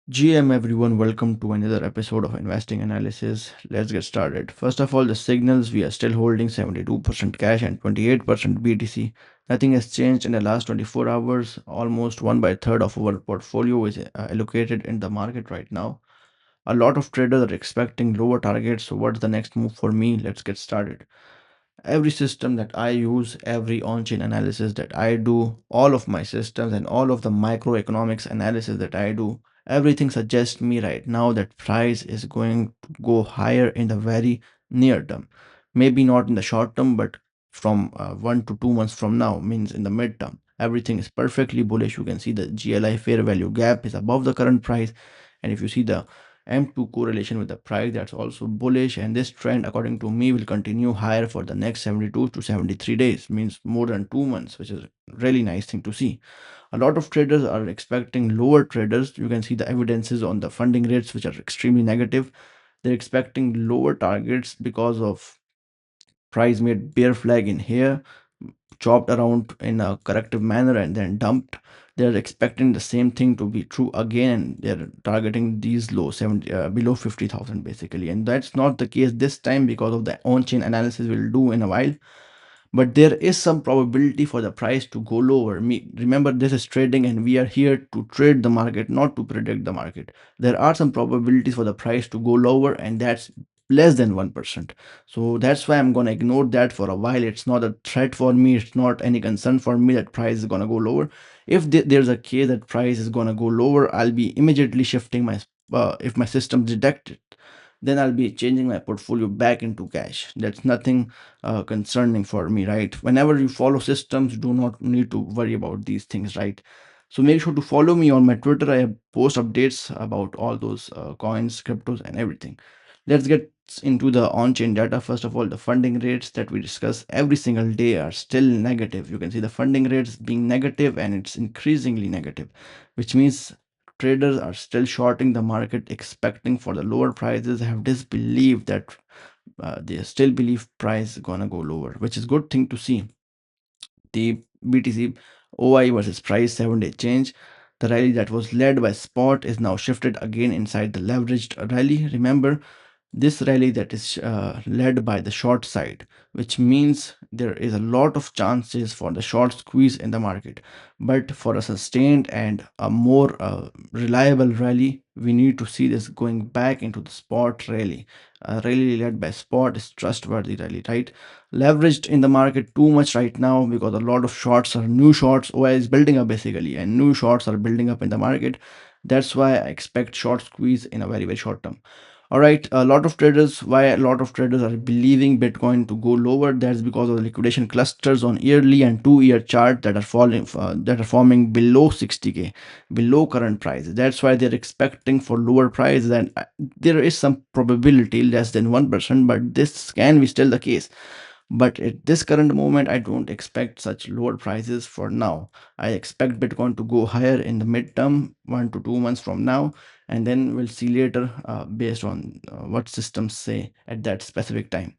GM everyone, welcome to another episode of Investing Analysis. Let's get started. First of all, the signals we are still holding 72% cash and 28% BTC. Nothing has changed in the last 24 hours. Almost one by third of our portfolio is allocated in the market right now. A lot of traders are expecting lower targets. So, what's the next move for me? Let's get started. Every system that I use, every on-chain analysis that I do, all of my systems and all of the microeconomics analysis that I do, everything suggests me right now that price is going to go higher in the very near term. Maybe not in the short term, but from 1 to 2 months from now, means in the midterm. Everything is perfectly bullish. You can see the GLI fair value gap is above the current price. And if you see the M2 correlation with the price, that's also bullish, and this trend according to me will continue higher for the next 72 to 73 days, means more than 2 months, which is really nice thing to see. A lot of traders are expecting lower traders. You can see the evidences on the funding rates, which are extremely negative. They're expecting lower targets because of price made bear flag in here, chopped around in a corrective manner and then dumped. They're expecting the same thing to be true again, and they're targeting these low 70 below 50,000 basically. And that's not the case this time because of the on-chain analysis we'll do in a while. But there is some probability for the price to go lower. Remember, this is trading and we are here to trade the market, not to predict the market. There are some probabilities for the price to go lower, and that's less than 1%. So that's why I'm going to ignore that for a while. It's not a threat for me. It's not any concern for me that price is going to go lower. If there's a case that price is going to go lower, I'll be immediately shifting my if my system detect it, then I'll be changing my portfolio back into cash. That's nothing concerning for me, right? Whenever you follow systems, do not need to worry about these things, right? So make sure to follow me on my Twitter. I post updates about all those coins, cryptos, and everything. Let's get into the on-chain data. First of all, the funding rates that we discuss every single day are still negative. You can see the funding rates being negative, and it's increasingly negative, which means traders are still shorting the market, expecting for the lower prices. Have disbelief that they still believe price is gonna go lower, which is good thing to see. The BTC OI versus price 7-day change. The rally that was led by spot is now shifted again inside the leveraged rally. Remember, this rally that is led by the short side, which means there is a lot of chances for the short squeeze in the market. But for a sustained and a more reliable rally, we need to see this going back into the spot rally. A rally led by spot is trustworthy rally, right? Leveraged in the market too much right now because a lot of shorts are new shorts. OI is building up basically, and new shorts are building up in the market. That's why I expect short squeeze in a very, very short term. All right, a lot of traders, why a lot of traders are believing Bitcoin to go lower? That's because of the liquidation clusters on yearly and 2 year chart that are falling, that are forming below 60K, below current price. That's why they're expecting for lower price. And there is some probability less than 1%, but this can be still the case. But at this current moment, I don't expect such lower prices for now. I expect Bitcoin to go higher in the midterm, 1 to 2 months from now, and then we'll see later based on what systems say at that specific time.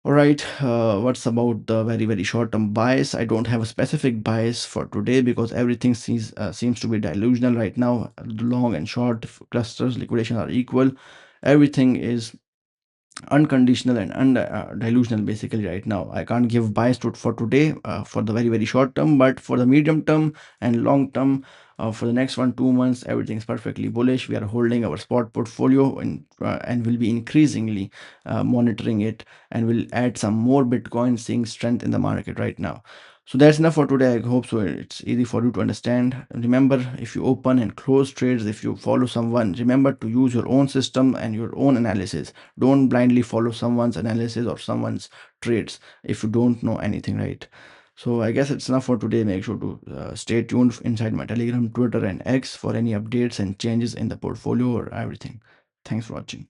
All right, what's about the very, very short-term bias? I don't have a specific bias for today because everything seems to be delusional right now. Long and short clusters liquidation are equal. Everything is unconditional and delusional basically right now. I can't give bias to for today for the very, very short term, but for the medium term and long term, for the next 1 2 months, everything is perfectly bullish. We are holding our spot portfolio and will be increasingly monitoring it, and will add some more Bitcoin, seeing strength in the market right now. So that's enough for today. I hope so it's easy for you to understand. Remember, if you open and close trades, if you follow someone, remember to use your own system and your own analysis. Don't blindly follow someone's analysis or someone's trades if you don't know anything, right? So I guess it's enough for today. Make sure to stay tuned inside my Telegram, Twitter, and X for any updates and changes in the portfolio or everything. Thanks for watching.